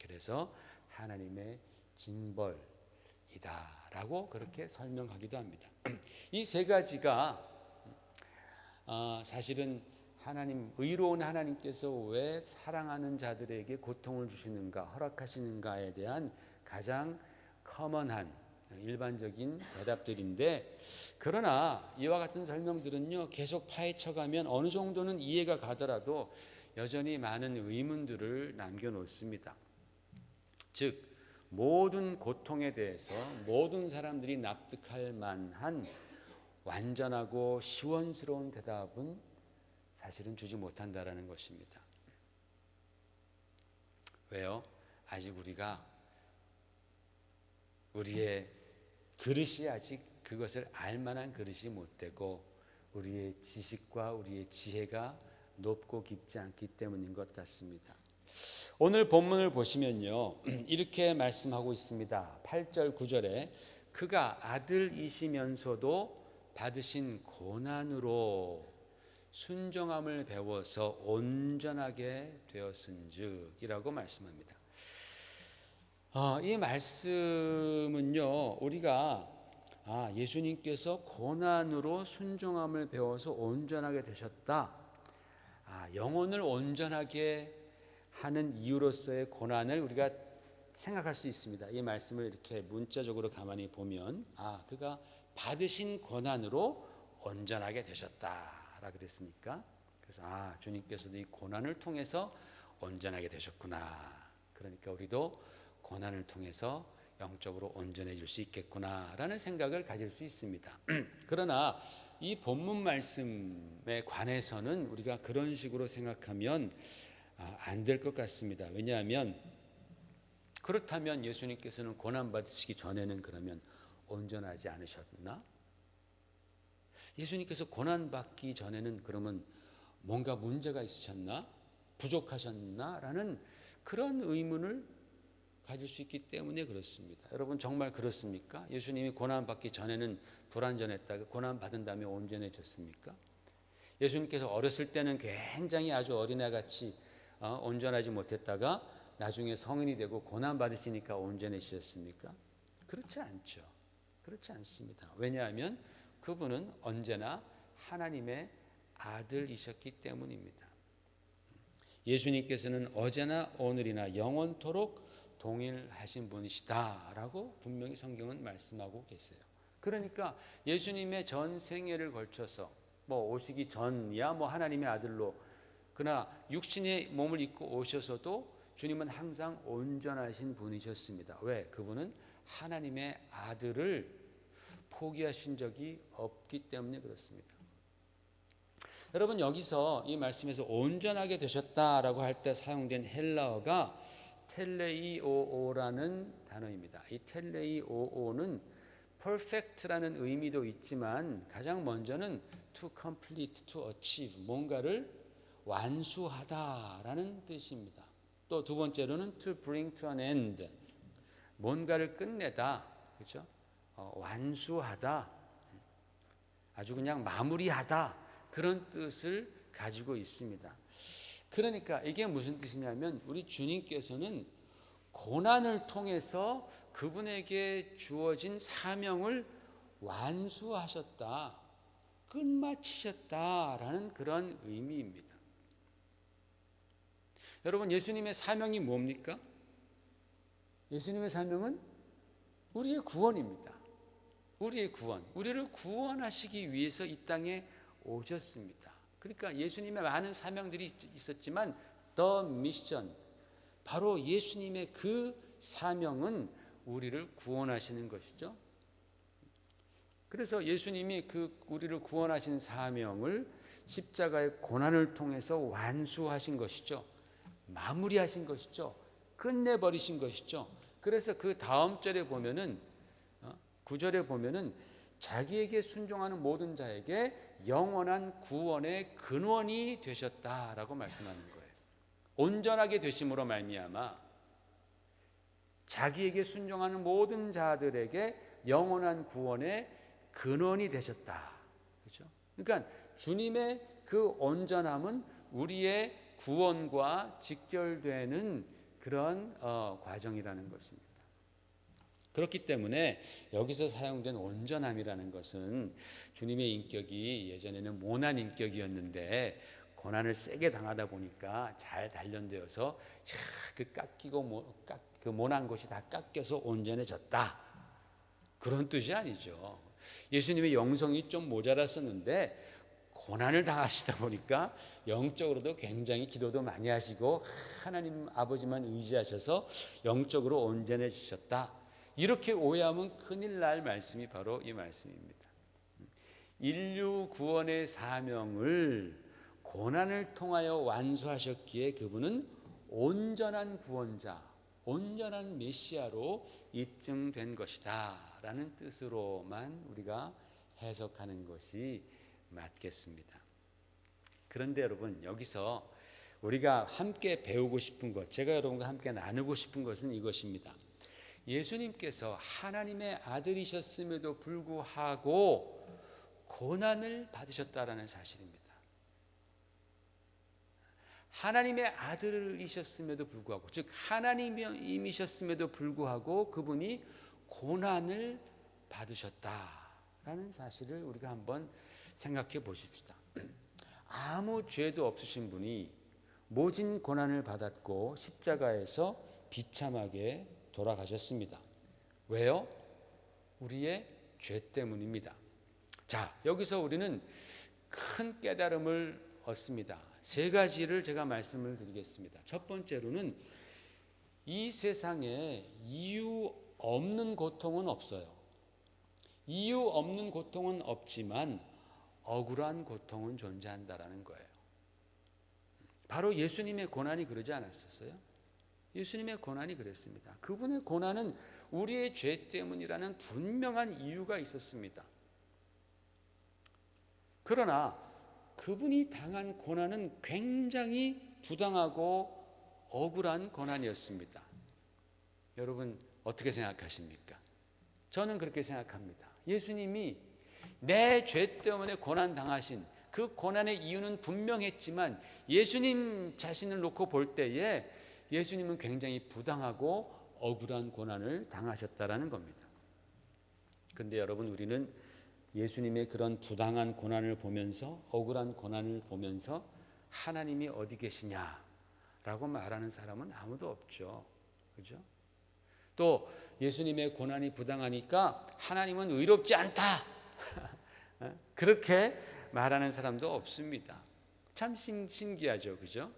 그래서 하나님의 징벌이다라고 그렇게 설명하기도 합니다. 이 세 가지가 사실은 의로운 하나님께서 왜 사랑하는 자들에게 고통을 주시는가, 허락하시는가에 대한 가장 커먼한 일반적인 대답들인데, 그러나 이와 같은 설명들은요, 계속 파헤쳐가면 어느 정도는 이해가 가더라도 여전히 많은 의문들을 남겨놓습니다. 즉, 모든 고통에 대해서 모든 사람들이 납득할 만한 완전하고 시원스러운 대답은 사실은 주지 못한다라는 것입니다. 왜요? 아직 우리의 그릇이 아직 그것을 알 만한 그릇이 못 되고, 우리의 지식과 우리의 지혜가 높고 깊지 않기 때문인 것 같습니다. 오늘 본문을 보시면요, 이렇게 말씀하고 있습니다. 8절 9절에 그가 아들이시면서도 받으신 고난으로 순종함을 배워서 온전하게 되었은즉 이라고 말씀합니다. 이 말씀은요, 우리가 예수님께서 고난으로 순종함을 배워서 온전하게 되셨다, 영혼을 온전하게 하는 이유로서의 고난을 우리가 생각할 수 있습니다. 이 말씀을 이렇게 문자적으로 가만히 보면 그가 받으신 고난으로 온전하게 되셨다라 그랬으니까, 그래서 주님께서도 이 고난을 통해서 온전하게 되셨구나, 그러니까 우리도 고난을 통해서 영적으로 온전해질 수 있겠구나라는 생각을 가질 수 있습니다. 그러나 이 본문 말씀에 관해서는 우리가 그런 식으로 생각하면 안 될 것 같습니다. 왜냐하면 그렇다면 예수님께서는 고난 받으시기 전에는 그러면 온전하지 않으셨나? 예수님께서 고난 받기 전에는 그러면 뭔가 문제가 있으셨나? 부족하셨나? 라는 그런 의문을 가질 수 있기 때문에 그렇습니다. 여러분, 정말 그렇습니까? 예수님이 고난 받기 전에는 불완전했다가 고난 받은 다음에 온전해졌습니까? 예수님께서 어렸을 때는 굉장히 아주 어린애같이 온전하지 못했다가 나중에 성인이 되고 고난 받으시니까 온전해지셨습니까? 그렇지 않죠. 그렇지 않습니다. 왜냐하면 그분은 언제나 하나님의 아들이셨기 때문입니다. 예수님께서는 어제나 오늘이나 영원토록 동일하신 분이시다라고 분명히 성경은 말씀하고 계세요. 그러니까 예수님의 전 생애를 걸쳐서 오시기 전이야 하나님의 아들로, 그러나 육신의 몸을 입고 오셔서도 주님은 항상 온전하신 분이셨습니다. 왜? 그분은 하나님의 아들을 포기하신 적이 없기 때문에 그렇습니다. 여러분, 여기서 이 말씀에서 온전하게 되셨다라고 할 때 사용된 헬라어가 텔레이오오라는 단어입니다. 이 텔레이오오는 perfect라는 의미도 있지만 가장 먼저는 to complete, to achieve, 뭔가를 완수하다라는 뜻입니다. 또 두 번째로는 to bring to an end, 뭔가를 끝내다, 그렇죠? 완수하다, 아주 그냥 마무리하다, 그런 뜻을 가지고 있습니다. 그러니까 이게 무슨 뜻이냐면, 우리 주님께서는 고난을 통해서 그분에게 주어진 사명을 완수하셨다, 끝마치셨다라는 그런 의미입니다. 여러분, 예수님의 사명이 뭡니까? 예수님의 사명은 우리의 구원입니다. 우리의 구원, 우리를 구원하시기 위해서 이 땅에 오셨습니다. 그러니까 예수님의 많은 사명들이 있었지만 the mission, 바로 예수님의 그 사명은 우리를 구원하시는 것이죠. 그래서 예수님이 우리를 구원하신 사명을 십자가의 고난을 통해서 완수하신 것이죠. 마무리하신 것이죠. 끝내버리신 것이죠. 그래서 그 다음 절에 보면은 9절에 보면은 자기에게 순종하는 모든 자에게 영원한 구원의 근원이 되셨다라고 말씀하는 거예요. 온전하게 되심으로 말미암아 자기에게 순종하는 모든 자들에게 영원한 구원의 근원이 되셨다. 그렇죠? 그러니까 주님의 그 온전함은 우리의 구원과 직결되는 그런 과정이라는 것입니다. 그렇기 때문에 여기서 사용된 온전함이라는 것은 주님의 인격이 예전에는 모난 인격이었는데 고난을 세게 당하다 보니까 잘 단련되어서 그 깎이고 그 모난 것이 다 깎여서 온전해졌다. 그런 뜻이 아니죠. 예수님의 영성이 좀 모자랐었는데 고난을 당하시다 보니까 영적으로도 굉장히 기도도 많이 하시고 하나님 아버지만 의지하셔서 영적으로 온전해지셨다. 이렇게 오해하면 큰일 날 말씀이 바로 이 말씀입니다. 인류 구원의 사명을 고난을 통하여 완수하셨기에 그분은 온전한 구원자, 온전한 메시아로 입증된 것이다 라는 뜻으로만 우리가 해석하는 것이 맞겠습니다. 그런데 여러분, 여기서 우리가 함께 배우고 싶은 것, 제가 여러분과 함께 나누고 싶은 것은 이것입니다. 예수님께서 하나님의 아들이셨음에도 불구하고 고난을 받으셨다라는 사실입니다. 하나님의 아들이셨음에도 불구하고, 즉 하나님이셨음에도 불구하고 그분이 고난을 받으셨다라는 사실을 우리가 한번 생각해 보십시다. 아무 죄도 없으신 분이 모진 고난을 받았고 십자가에서 비참하게 돌아가셨습니다. 왜요? 우리의 죄 때문입니다. 자, 여기서 우리는 큰 깨달음을 얻습니다. 세 가지를 제가 말씀을 드리겠습니다. 첫 번째로는 이 세상에 이유 없는 고통은 없어요. 이유 없는 고통은 없지만 억울한 고통은 존재한다라는 거예요. 바로 예수님의 고난이 그러지 않았었어요? 예수님의 고난이 그랬습니다. 그분의 고난은 우리의 죄 때문이라는 분명한 이유가 있었습니다. 그러나 그분이 당한 고난은 굉장히 부당하고 억울한 고난이었습니다. 여러분 어떻게 생각하십니까? 저는 그렇게 생각합니다. 예수님이 내 죄 때문에 고난 당하신 그 고난의 이유는 분명했지만 예수님 자신을 놓고 볼 때에 예수님은 굉장히 부당하고 억울한 고난을 당하셨다라는 겁니다. 그런데 여러분, 우리는 예수님의 그런 부당한 고난을 보면서, 억울한 고난을 보면서 하나님이 어디 계시냐라고 말하는 사람은 아무도 없죠. 그죠? 또 예수님의 고난이 부당하니까 하나님은 의롭지 않다. 그렇게 말하는 사람도 없습니다. 참 신기하죠. 그죠?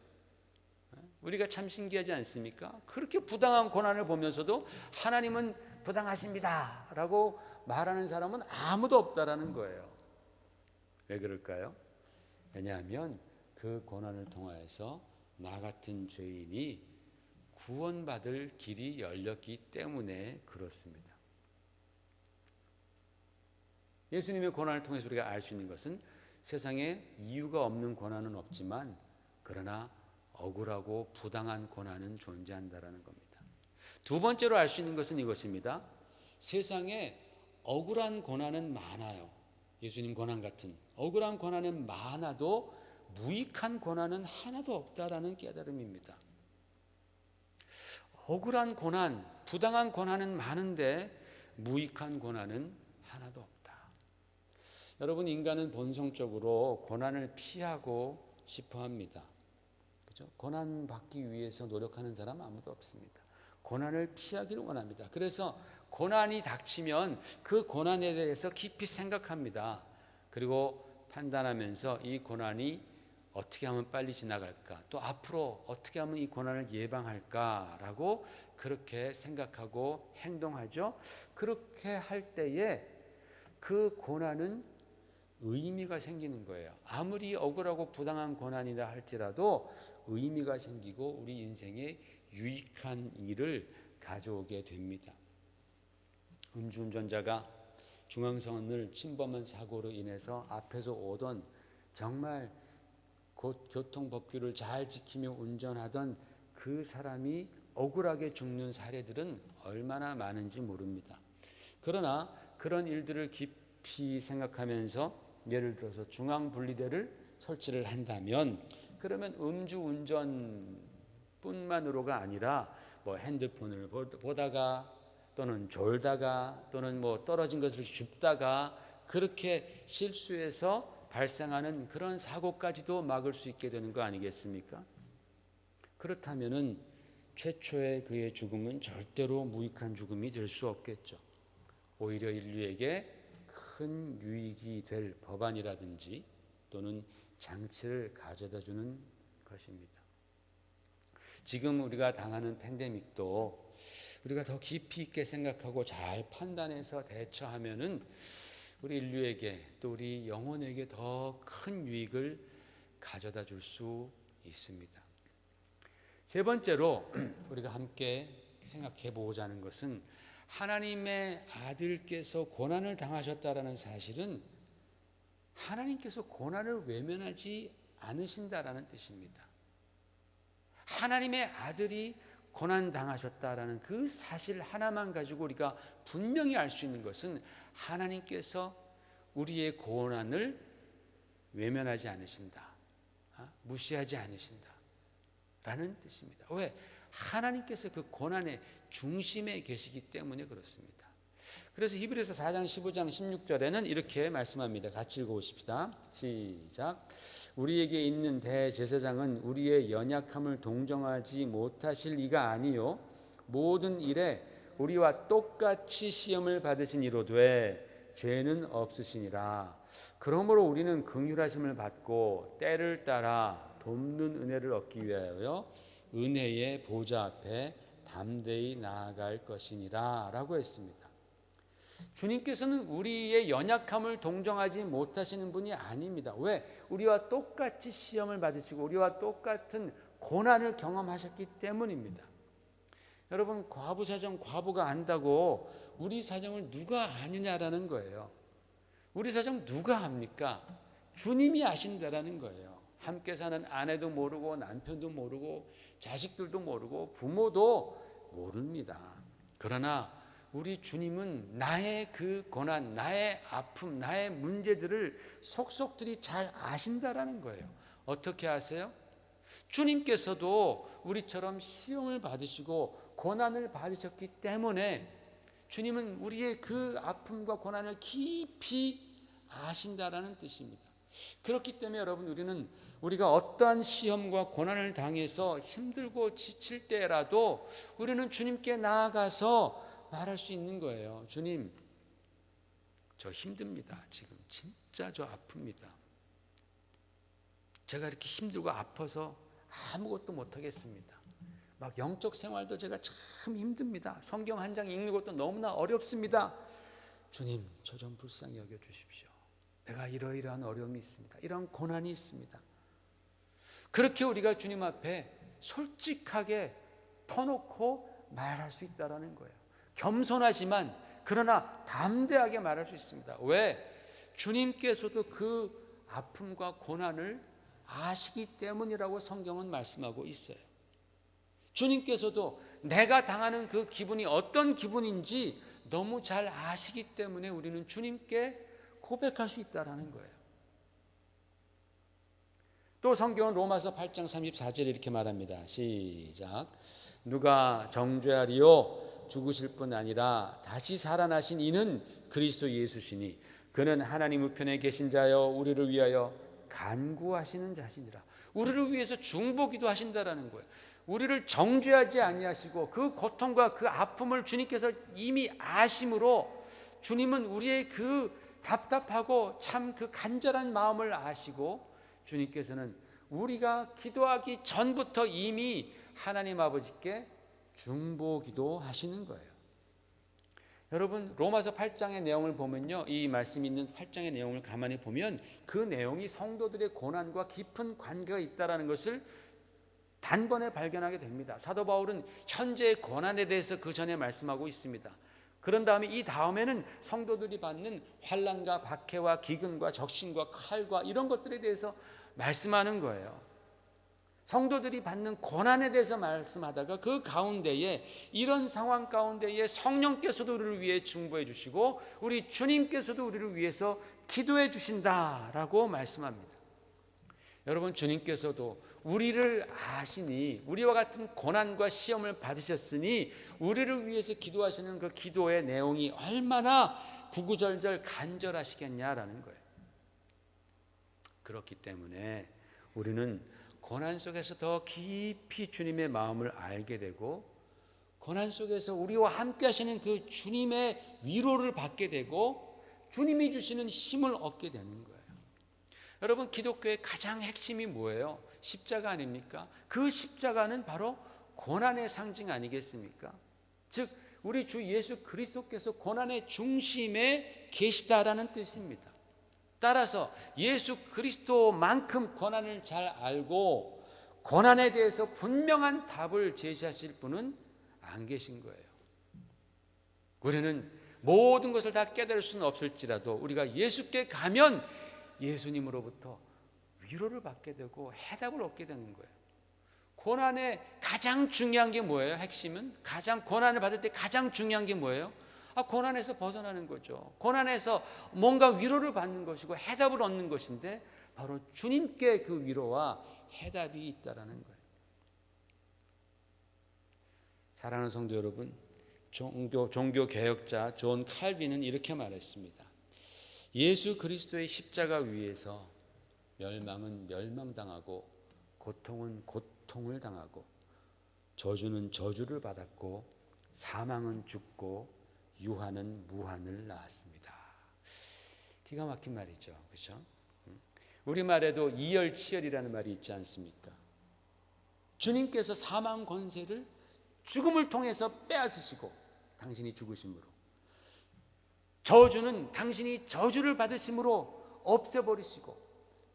우리가 참 신기하지 않습니까? 그렇게 부당한 고난을 보면서도 하나님은 부당하십니다 라고 말하는 사람은 아무도 없다라는 거예요. 왜 그럴까요? 왜냐하면 그 고난을 통하여서 나 같은 죄인이 구원받을 길이 열렸기 때문에 그렇습니다. 예수님의 고난을 통해서 우리가 알 수 있는 것은 세상에 이유가 없는 고난은 없지만 그러나 억울하고 부당한 고난은 존재한다라는 겁니다. 두 번째로 알 수 있는 것은 이것입니다. 세상에 억울한 고난은 많아요. 예수님 고난 같은 억울한 고난은 많아도 무익한 고난은 하나도 없다라는 깨달음입니다. 억울한 고난, 부당한 고난은 많은데 무익한 고난은 하나도 없다. 여러분, 인간은 본성적으로 고난을 피하고 싶어 합니다. 그죠? 고난 받기 위해서 노력하는 사람 아무도 없습니다. 고난을 피하기를 원합니다. 그래서 고난이 닥치면 그 고난에 대해서 깊이 생각합니다. 그리고 판단하면서 이 고난이 어떻게 하면 빨리 지나갈까, 또 앞으로 어떻게 하면 이 고난을 예방할까라고 그렇게 생각하고 행동하죠. 그렇게 할 때에 그 고난은 의미가 생기는 거예요. 아무리 억울하고 부당한 고난이라 할지라도 의미가 생기고 우리 인생에 유익한 일을 가져오게 됩니다. 음주운전자가 중앙선을 침범한 사고로 인해서 앞에서 오던 정말 곧 교통법규를 잘 지키며 운전하던 그 사람이 억울하게 죽는 사례들은 얼마나 많은지 모릅니다. 그러나 그런 일들을 깊이 생각하면서 예를 들어서 중앙분리대를 설치를 한다면 그러면 음주운전뿐만으로가 아니라 뭐 핸드폰을 보다가 또는 졸다가 또는 뭐 떨어진 것을 줍다가 그렇게 실수해서 발생하는 그런 사고까지도 막을 수 있게 되는 거 아니겠습니까? 그렇다면은 최초의 그의 죽음은 절대로 무익한 죽음이 될 수 없겠죠. 오히려 인류에게 큰 유익이 될 법안이라든지 또는 장치를 가져다 주는 것입니다. 지금 우리가 당하는 팬데믹도 우리가 더 깊이 있게 생각하고 잘 판단해서 대처하면은 우리 인류에게 또 우리 영혼에게 더 큰 유익을 가져다 줄 수 있습니다. 세 번째로 우리가 함께 생각해 보고자 하는 것은 하나님의 아들께서 고난을 당하셨다라는 사실은 하나님께서 고난을 외면하지 않으신다라는 뜻입니다. 하나님의 아들이 고난 당하셨다라는 그 사실 하나만 가지고 우리가 분명히 알 수 있는 것은 하나님께서 우리의 고난을 외면하지 않으신다, 무시하지 않으신다라는 뜻입니다. 왜? 하나님께서 그 고난의 중심에 계시기 때문에 그렇습니다. 그래서 히브리서 4장 15장 16절에는 이렇게 말씀합니다. 같이 읽어보십시다. 시작. 우리에게 있는 대제사장은 우리의 연약함을 동정하지 못하실 이가 아니요 모든 일에 우리와 똑같이 시험을 받으신 이로되 죄는 없으시니라. 그러므로 우리는 긍휼하심을 받고 때를 따라 돕는 은혜를 얻기 위하여 은혜의 보좌 앞에 담대히 나아갈 것이니라 라고 했습니다. 주님께서는 우리의 연약함을 동정하지 못하시는 분이 아닙니다. 왜? 우리와 똑같이 시험을 받으시고 우리와 똑같은 고난을 경험하셨기 때문입니다. 여러분, 과부 사정 과부가 안다고 우리 사정을 누가 아느냐라는 거예요. 우리 사정 누가 압니까? 주님이 아신다라는 거예요. 함께 사는 아내도 모르고 남편도 모르고 자식들도 모르고 부모도 모릅니다. 그러나 우리 주님은 나의 그 고난, 나의 아픔, 나의 문제들을 속속들이 잘 아신다라는 거예요. 어떻게 아세요? 주님께서도 우리처럼 시험을 받으시고 고난을 받으셨기 때문에 주님은 우리의 그 아픔과 고난을 깊이 아신다라는 뜻입니다. 그렇기 때문에 여러분, 우리가 어떠한 시험과 고난을 당해서 힘들고 지칠 때라도 우리는 주님께 나아가서 말할 수 있는 거예요. 주님, 저 힘듭니다. 지금 진짜 저 아픕니다. 제가 이렇게 힘들고 아파서 아무것도 못하겠습니다. 막 영적 생활도 제가 참 힘듭니다. 성경 한 장 읽는 것도 너무나 어렵습니다. 주님, 저 좀 불쌍히 여겨주십시오. 내가 이러이러한 어려움이 있습니다. 이런 고난이 있습니다. 그렇게 우리가 주님 앞에 솔직하게 터놓고 말할 수 있다는 거예요. 겸손하지만 그러나 담대하게 말할 수 있습니다. 왜? 주님께서도 그 아픔과 고난을 아시기 때문이라고 성경은 말씀하고 있어요. 주님께서도 내가 당하는 그 기분이 어떤 기분인지 너무 잘 아시기 때문에 우리는 주님께 고백할 수 있다는 거예요. 또 성경은 로마서 8장 34절에 이렇게 말합니다. 시작. 누가 정죄하리요? 죽으실 뿐 아니라 다시 살아나신 이는 그리스도 예수시니 그는 하나님 우편에 계신 자여 우리를 위하여 간구하시는 자시니라. 우리를 위해서 중보기도 하신다라는 거예요. 우리를 정죄하지 아니하시고 그 고통과 그 아픔을 주님께서 이미 아심으로 주님은 우리의 그 답답하고 참 그 간절한 마음을 아시고 주님께서는 우리가 기도하기 전부터 이미 하나님 아버지께 중보기도 하시는 거예요. 여러분, 로마서 8장의 내용을 보면요, 이 말씀이 있는 8장의 내용을 가만히 보면 그 내용이 성도들의 고난과 깊은 관계가 있다는 것을 단번에 발견하게 됩니다. 사도 바울은 현재의 고난에 대해서 그 전에 말씀하고 있습니다. 그런 다음에 이 다음에는 성도들이 받는 환난과 박해와 기근과 적신과 칼과 이런 것들에 대해서 말씀하는 거예요. 성도들이 받는 고난에 대해서 말씀하다가 그 가운데에 이런 상황 가운데에 성령께서도 우리를 위해 중보해 주시고 우리 주님께서도 우리를 위해서 기도해 주신다라고 말씀합니다. 여러분, 주님께서도 우리를 아시니 우리와 같은 고난과 시험을 받으셨으니 우리를 위해서 기도하시는 그 기도의 내용이 얼마나 구구절절 간절하시겠냐라는 거예요. 그렇기 때문에 우리는 고난 속에서 더 깊이 주님의 마음을 알게 되고 고난 속에서 우리와 함께 하시는 그 주님의 위로를 받게 되고 주님이 주시는 힘을 얻게 되는 거예요. 여러분, 기독교의 가장 핵심이 뭐예요? 십자가 아닙니까? 그 십자가는 바로 고난의 상징 아니겠습니까? 즉 우리 주 예수 그리스도께서 고난의 중심에 계시다라는 뜻입니다. 따라서 예수 그리스도만큼 고난을 잘 알고 고난에 대해서 분명한 답을 제시하실 분은 안 계신 거예요. 우리는 모든 것을 다 깨달을 수는 없을지라도 우리가 예수께 가면 예수님으로부터 위로를 받게 되고 해답을 얻게 되는 거예요. 고난의 가장 중요한 게 뭐예요? 핵심은 가장 고난을 받을 때 가장 중요한 게 뭐예요? 고난에서 벗어나는 거죠. 고난에서 뭔가 위로를 받는 것이고 해답을 얻는 것인데 바로 주님께 그 위로와 해답이 있다라는 거예요. 사랑하는 성도 여러분, 종교 개혁자 존 칼빈은 이렇게 말했습니다. 예수 그리스도의 십자가 위에서 멸망은 멸망당하고 고통은 고통을 당하고 저주는 저주를 받았고 사망은 죽고 유한은 무한을 낳았습니다. 기가 막힌 말이죠. 그렇죠? 우리말에도 이열치열이라는 말이 있지 않습니까? 주님께서 사망 권세를 죽음을 통해서 빼앗으시고 당신이 죽으심으로 저주는 당신이 저주를 받으심으로 없애버리시고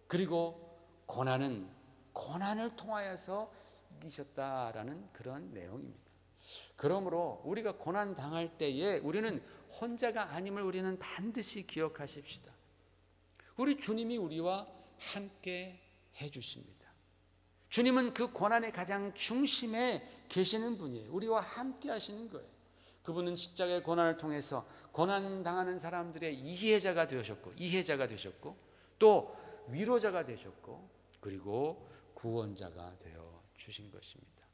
그리고 고난은 고난을 통하여서 이기셨다라는 그런 내용입니다. 그러므로 우리가 고난 당할 때에 우리는 혼자가 아님을 우리는 반드시 기억하십시다. 우리 주님이 우리와 함께 해주십니다. 주님은 그 고난의 가장 중심에 계시는 분이에요. 우리와 함께 하시는 거예요. 그분은 십자가의 고난을 통해서 고난 당하는 사람들의 이해자가 되셨고 또 위로자가 되셨고 그리고 구원자가 되어 주신 것입니다.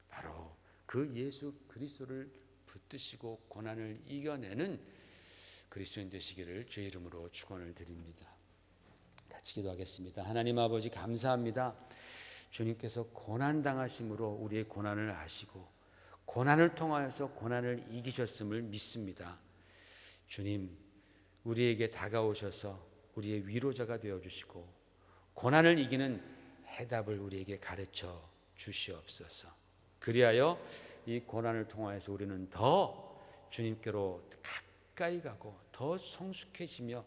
바로 그 예수 그리스도를 붙드시고 고난을 이겨내는 그리스도인 되시기를 주의 이름으로 축원을 드립니다. 같이 기도하겠습니다. 하나님 아버지, 감사합니다. 주님께서 고난 당하심으로 우리의 고난을 아시고 고난을 통하여서 고난을 이기셨음을 믿습니다. 주님, 우리에게 다가오셔서 우리의 위로자가 되어주시고 고난을 이기는 해답을 우리에게 가르쳐 주시옵소서. 그리하여 이 고난을 통하여서 우리는 더 주님께로 가까이 가고 더 성숙해지며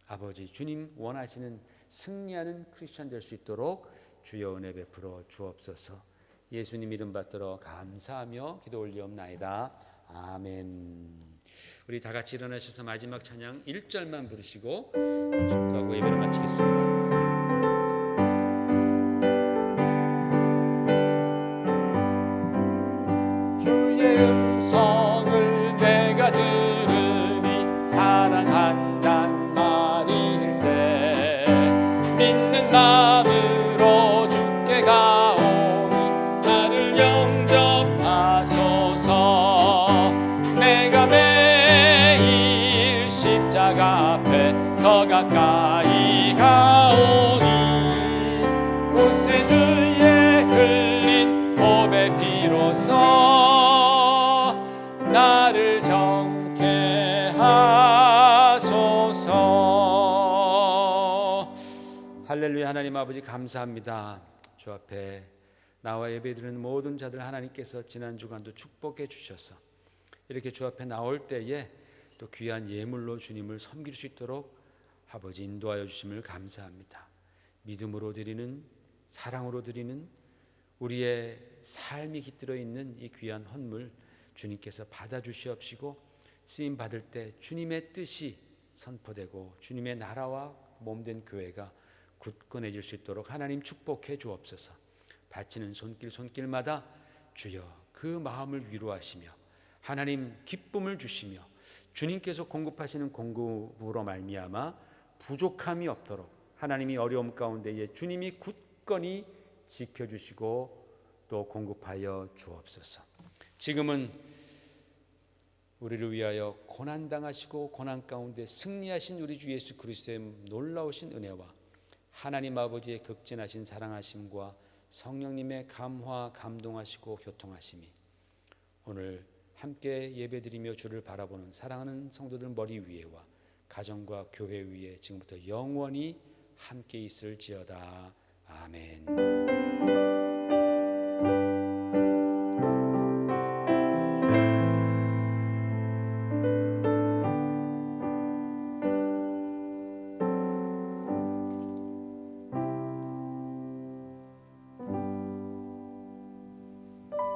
아버지 주님 원하시는 승리하는 크리스천 될 수 있도록 주여 은혜 베풀어 주옵소서. 예수님 이름 받들어 감사하며 기도 올리옵나이다. 아멘. 우리 다 같이 일어나셔서 마지막 찬양 1절만 부르시고 축도하고 예배를 마치겠습니다. 주의 음성을 내가 들으니 사랑한단 말일세. 믿는 마음으로 주께 가오니 나를 영접하소서. 내가 매일 십자가 앞에 더 가까이 가오니 구세주의 흘린 보배 피로써 나를 정케 하소서. 할렐루야. 하나님 아버지 감사합니다. 주 앞에 나와 예배드리는 모든 자들 하나님께서 지난 주간도 축복해 주셔서 이렇게 주 앞에 나올 때에 또 귀한 예물로 주님을 섬길 수 있도록 아버지 인도하여 주심을 감사합니다. 믿음으로 드리는, 사랑으로 드리는 우리의 삶이 깃들어 있는 이 귀한 헌물 주님께서 받아주시옵시고 쓰임 받을 때 주님의 뜻이 선포되고 주님의 나라와 몸된 교회가 굳건해질 수 있도록 하나님 축복해 주옵소서. 바치는 손길마다 주여 그 마음을 위로하시며 하나님 기쁨을 주시며 주님께서 공급하시는 공급으로 말미암아 부족함이 없도록 하나님이 어려움 가운데에 주님이 굳건히 지켜주시고 또 공급하여 주옵소서. 지금은 우리를 위하여 고난당하시고 고난 가운데 승리하신 우리 주 예수 그리스도의 놀라우신 은혜와 하나님 아버지의 극진하신 사랑하심과 성령님의 감화 감동하시고 교통하심이 오늘 함께 예배드리며 주를 바라보는 사랑하는 성도들 머리 위에와 가정과 교회 위에 지금부터 영원히 함께 있을지어다. 아멘.